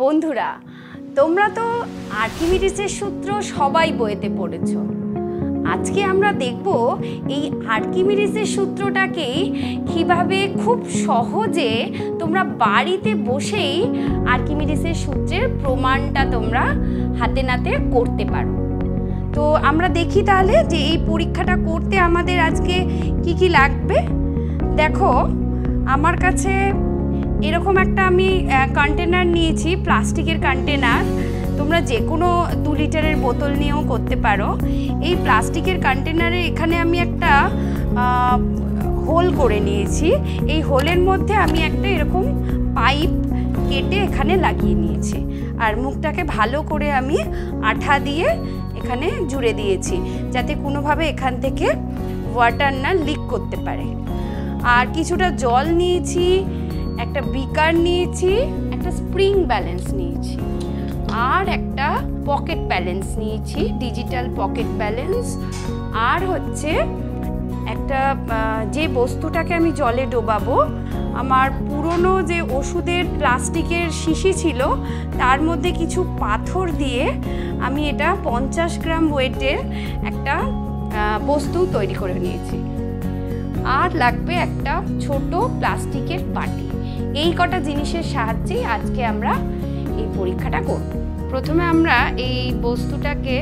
বন্ধুরা, তোমরা তো আর্কিমিডিসের সূত্র সবাই বইতে পড়েছো। আজকে আমরা দেখব এই আর্কিমিডিসের সূত্রটাকে কিভাবে খুব সহজে তোমরা বাড়িতে বসেই আর্কিমিডিসের সূত্রের প্রমাণটা তোমরা হাতে নাতে করতে পারো। তো আমরা দেখি তাহলে যে এই পরীক্ষাটা করতে আমাদের আজকে কি কি লাগবে। দেখো, আমার কাছে এরকম একটা আমি কন্টেনার নিয়েছি, প্লাস্টিকের কন্টেনার। তোমরা যে কোনো 2 লিটারের বোতল নিয়েও করতে পারো। এই প্লাস্টিকের কন্টেনারে এখানে আমি একটা হোল করে নিয়েছি। এই হোলের মধ্যে আমি একটা এরকম পাইপ কেটে এখানে লাগিয়ে নিয়েছি, আর মুখটাকে ভালো করে আমি আঠা দিয়ে এখানে জুড়ে দিয়েছি, যাতে কোনোভাবে এখান থেকে ওয়াটার না লিক করতে পারে। আর কিছুটা জল নিয়েছি, একটা বিকার নিয়েছি, একটা স্প্রিং ব্যালেন্স নিয়েছি, আর একটা পকেট ব্যালেন্স নিয়েছি, ডিজিটাল পকেট ব্যালেন্স। আর হচ্ছে একটা যে বস্তুটাকে আমি জলে ডোবাবো, আমার পুরনো যে ওষুধের প্লাস্টিকের শিশি ছিল তার মধ্যে কিছু পাথর দিয়ে আমি এটা 50 গ্রাম ওয়েটের একটা বস্তু তৈরি করে নিয়েছি। আর লাগবে একটা ছোট প্লাস্টিকের বাটি। এই কটা জিনিসের সাহায্যে আজকে আমরা এই পরীক্ষাটা করব। প্রথমে আমরা এই বস্তুটাকে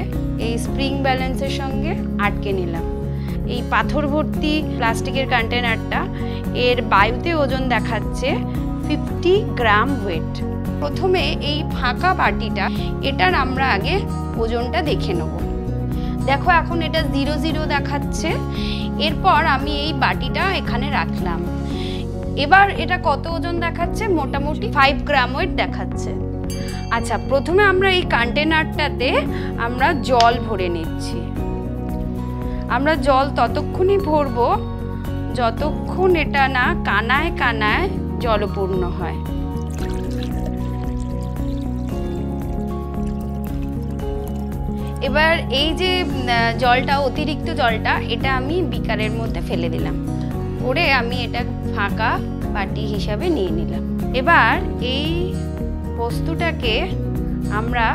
এই স্প্রিং ব্যালেন্সের সঙ্গে আটকে নিলাম। এই পাথর ভর্তি প্লাস্টিকের কন্টেনারটা, এর বায়ুতে ওজন দেখাচ্ছে 50 গ্রাম ওয়েট। প্রথমে এই ফাঁকা বাটিটা, এটার আমরা আগে ওজনটা দেখে নেব। দেখো, এখন এটা 0 দেখাচ্ছে। এরপর আমি এই বাটিটা এখানে রাখলাম। এবার এটা কত ওজন দেখাচ্ছে? মোটামুটি 5 গ্রাম ওয়েট দেখাচ্ছে। আচ্ছা, প্রথমে আমরা এই কন্টেনারটাতে আমরা জল ভরে নিচ্ছি। আমরা জল ততক্ষণই ভরবো যতক্ষণ এটা না কানায় কানায় জলপূর্ণ হয়। এবার এই যে জলটা, অতিরিক্ত জলটা, এটা আমি বিকারের মধ্যে ফেলে দিলাম, করে আমি এটা ফাঁকা বাটি হিসাবে নিয়ে নিলাম। এবার এই বস্তুটাকে আমরা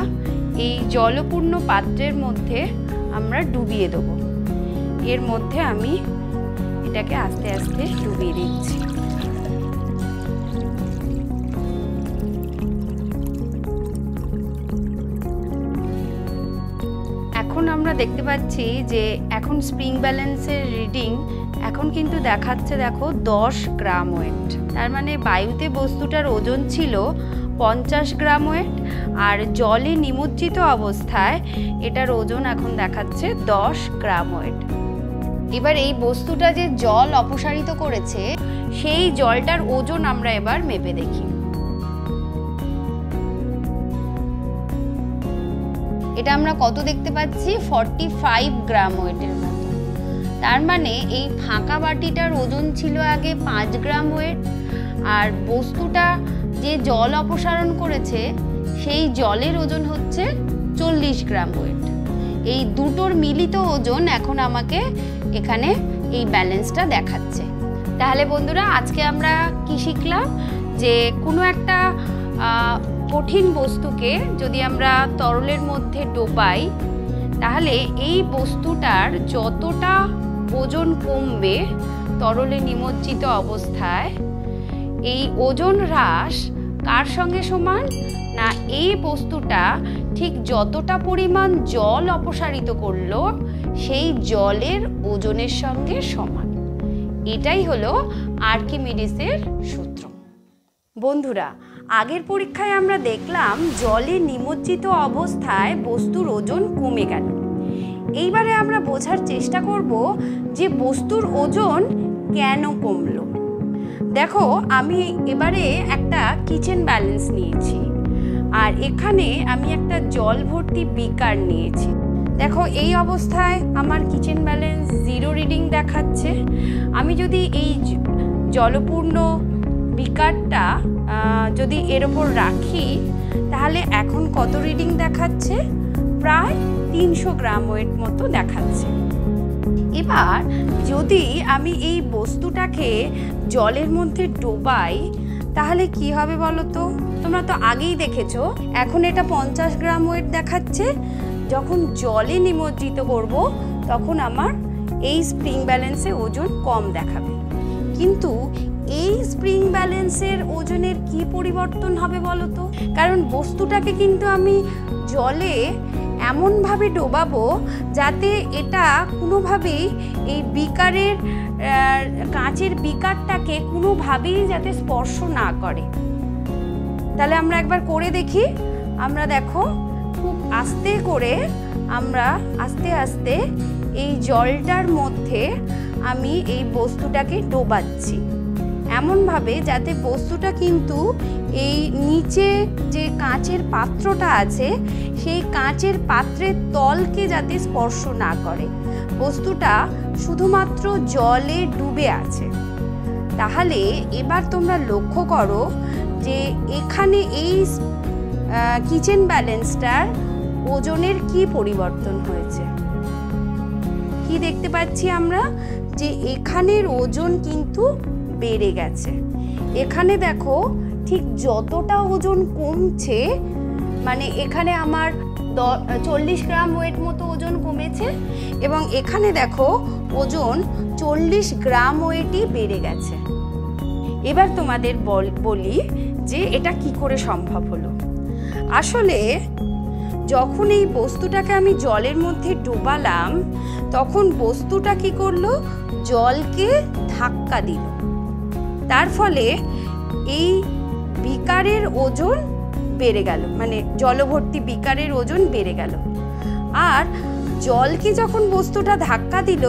এই জলপূর্ণ পাত্রের মধ্যে আমরা ডুবিয়ে দেবো। এর মধ্যে আমি এটাকে আস্তে আস্তে ডুবিয়ে দিচ্ছি। এখন আমরা দেখতে পাচ্ছি যে এখন স্প্রিং ব্যালেন্সের রিডিং এখন কিন্তু দেখাচ্ছে, দেখো, 10 গ্রাম ওয়েট। তার মানে বায়ুতে বস্তুটার ওজন ছিল 50 গ্রাম ওয়েট, আর জলে নিমজ্জিত অবস্থায় এটার ওজন এখন দেখাচ্ছে 10 গ্রাম ওয়েট। এবার এই বস্তুটা যে জল অপসারিত করেছে, সেই জলটার ওজন আমরা এবার মেপে দেখি। এটা আমরা কত দেখতে পাচ্ছি? 45 গ্রাম ওয়েটের মতো। তার মানে এই ফাঁকা বাটিটার ওজন ছিল আগে 5 গ্রাম ওয়েট, আর বস্তুটা যে জল অপসারণ করেছে সেই জলের ওজন হচ্ছে 40 গ্রাম ওয়েট। এই দুটোর মিলিত ওজন এখন আমাকে এখানে এই ব্যালেন্সটা দেখাচ্ছে। তাহলে বন্ধুরা, আজকে আমরা কি শিখলাম? যে কোনো একটা কঠিন বস্তুকে যদি আমরা তরলের মধ্যে ডোবাই, তাহলে এই বস্তুটার যতটা ওজন কমবে তরলে নিমজ্জিত অবস্থায়, এই ওজন হ্রাস কার সঙ্গে সমান? না, এই বস্তুটা ঠিক যতটা পরিমাণ জল অপসারিত করলো সেই জলের ওজনের সঙ্গে সমান। এটাই হলো আর্কিমিডিসের সূত্র। বন্ধুরা, আগের পরীক্ষায় আমরা দেখলাম জলে নিমজ্জিত অবস্থায় বস্তুর ওজন কমে গেল। এইবারে আমরা বোঝার চেষ্টা করব যে বস্তুর ওজন কেন কমলো। দেখো, আমি এবারে একটা কিচেন ব্যালেন্স নিয়েছি, আর এখানে আমি একটা জল ভর্তি বিকার নিয়েছি। দেখো, এই অবস্থায় আমার কিচেন ব্যালেন্স 0 রিডিং দেখাচ্ছে। আমি যদি এই জলপূর্ণ বিকারটা যদি এর ওপর রাখি, তাহলে এখন কত রিডিং দেখাচ্ছে? প্রায় 300 গ্রাম ওয়েট মতো দেখাচ্ছে। এবার যদি আমি এই বস্তুটাকে জলের মধ্যে ডোবাই, তাহলে কি হবে বলো তো? তোমরা তো আগেই দেখেছো, এখন এটা 50 গ্রাম ওয়েট দেখাচ্ছে। যখন জলে নিমজ্জিত করব তখন আমার এই স্প্রিং ব্যালেন্সে ওজন কম দেখাবে। কিন্তু এই স্প্রিং ব্যালেন্সের ওজনের কি পরিবর্তন হবে বলো তো? কারণ বস্তুটাকে কিন্তু আমি জলে এমনভাবে ডোবাবো যাতে এটা কোনোভাবেই এই বিকারের কাঁচের বিকারটাকে কোনোভাবেই যাতে স্পর্শ না করে। তাহলে আমরা একবার করে দেখি। আমরা দেখো, খুব আস্তে করে আমরা আস্তে আস্তে এই জলটার মধ্যে আমি এই বস্তুটাকে ডোবাচ্ছি এমনভাবে যাতে বস্তুটা কিন্তু এই নিচে যে কাঁচের পাত্রটা আছে সেই কাঁচের পাত্রের তলকে যাতে স্পর্শ না করে। বস্তুটা শুধুমাত্র জলে ডুবে আছে। তাহলে এবার তোমরা লক্ষ্য করো যে এখানে এই কিচেন ব্যালেন্সটার ওজনের কি পরিবর্তন হয়েছে। কি দেখতে পাচ্ছি আমরা যে এখানের ওজন কিন্তু বেড়ে গেছে। এখানে দেখো ঠিক যতটা ওজন কমছে, মানে এখানে আমার 40 গ্রাম ওয়েট মতো ওজন কমেছে এবং এখানে দেখো ওজন 40 গ্রাম ওয়েটই বেড়ে গেছে। এবার তোমাদের বলি যে এটা কি করে সম্ভব হলো। আসলে যখন এই বস্তুটাকে আমি জলের মধ্যে ডোবালাম তখন বস্তুটা কি করলো, জলকে ধাক্কা দিল। তার ফলে এই বিকারের ওজন বেড়ে গেল, মানে জলভর্তি বিকারের ওজন বেড়ে গেল। আর জলকে যখন বস্তুটা ধাক্কা দিল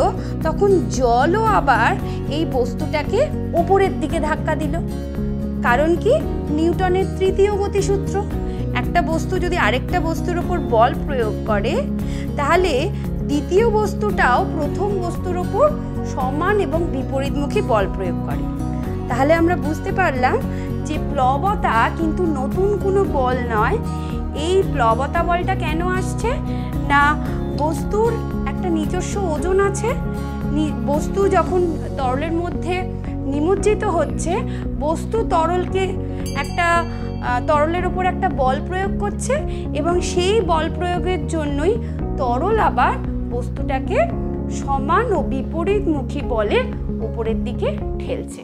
তখন জলও আবার এই বস্তুটাকে উপরের দিকে ধাক্কা দিল। কারণ কি? নিউটনের তৃতীয় গতিসূত্র। একটা বস্তু যদি আরেকটা বস্তুর উপর বল প্রয়োগ করে তাহলে দ্বিতীয় বস্তুটাও প্রথম বস্তুর উপর সমান এবং বিপরীতমুখী বল প্রয়োগ করে। তাহলে আমরা বুঝতে পারলাম যে প্লবতা কিন্তু নতুন কোনো বল নয়। এই প্লবতা বলটা কেন আসছে না, বস্তুর একটা নিজস্ব ওজন আছে। বস্তু যখন তরলের মধ্যে নিমজ্জিত হচ্ছে, বস্তু তরলের উপর একটা বল প্রয়োগ করছে এবং সেই বল প্রয়োগের জন্যই তরল আবার বস্তুটাকে সমান ও বিপরীতমুখী বলের উপরের দিকে ঠেলছে।